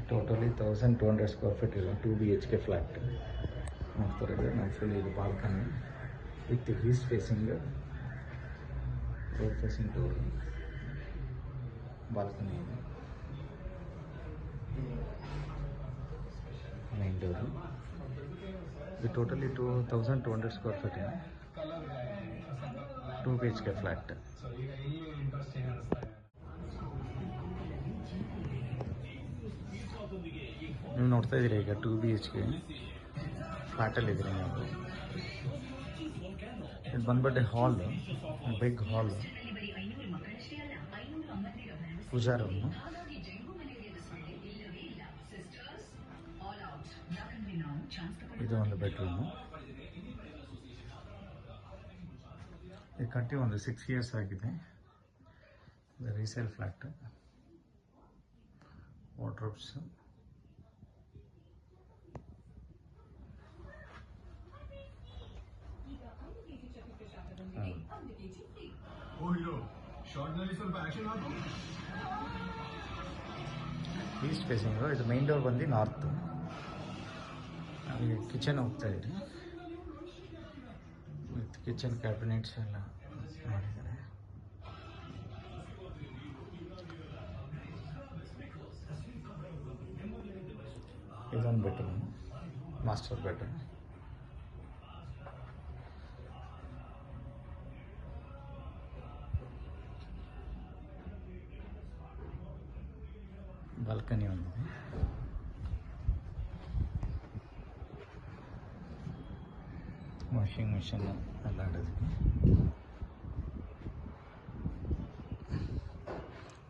Totally 1200 square feet ಇದೆ 2 BHK flat ನೋಡ್ತಾರೆ. Naturally ಇದು balcony with East facing road facing door balcony ಇದೆ, main door. ಇದು totally 2200 square feet ಇದೆ 2 BHK flat. ನೀವು ನೋಡ್ತಾ ಇದ್ದೀರಿ ಈಗ 2 BHK ಫ್ಲ್ಯಾಟಲ್ಲಿದ್ದೀರಿ ನೀವು. ಇದು ಬಂದ್ಬಿಟ್ಟು ಹಾಲ್, ಬಿಗ್ ಹಾಲ್, ಪೂಜಾ ರೂಮು. ಇದು ಒಂದು ಬೆಡ್ರೂಮು. ಇದು ಕಟ್ಟಿ ಒಂದು 6 years ಆಗಿದೆ. ಇದು resale flat. Wardrobes, east facing. ಇದು ಮೈನ್ ಡೋರ್ ಬಂದು ನಾರ್ತ್. ಅಲ್ಲಿ ಕಿಚನ್ ಹೋಗ್ತಾ ಇದೆ ವಿತ್ ಕಿಚನ್ ಕ್ಯಾಬಿನೆಟ್ಸ್ ಎಲ್ಲ ಮಾಡಿದ್ದಾರೆ. ಇದೊಂದು ಬೆಡ್ರೂಮ್, ಮಾಸ್ಟರ್ ಬೆಡ್ರೂಮ್. ಬಾಲ್ಕನಿ ಒಂದಿದೆ. ವಾಷಿಂಗ್ ಮಿಷನ್ ಎಲ್ಲ ಇಡೋದಕ್ಕೆ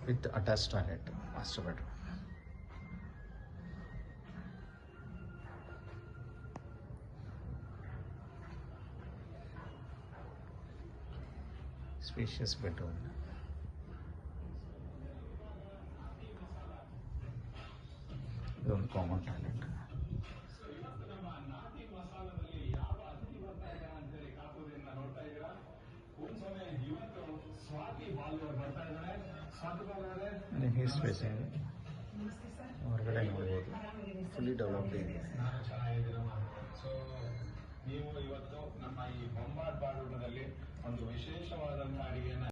with attach toilet, master bedroom. Spacious bedroom. ಇದೊಂದು ಕಾಮನ್ ಟಾಯ್ಲೆಟ್. ಈಸ್ಟ್ ಫೇಸಿಂಗ್ ಹೊರಗಡೆ ನೋಡ್ಬೋದು, ಫುಲ್ಲಿ ಡೆವಲಪ್ಡ್ ಇದೆ. ನೀವು ಇವತ್ತು ನಮ್ಮ ಈ ಬೊಂಬಾಟ್ ಬಾಡೂಟದಲ್ಲಿ ಒಂದು ವಿಶೇಷವಾದಂಥ ಅಡಿಗೆಯನ್ನು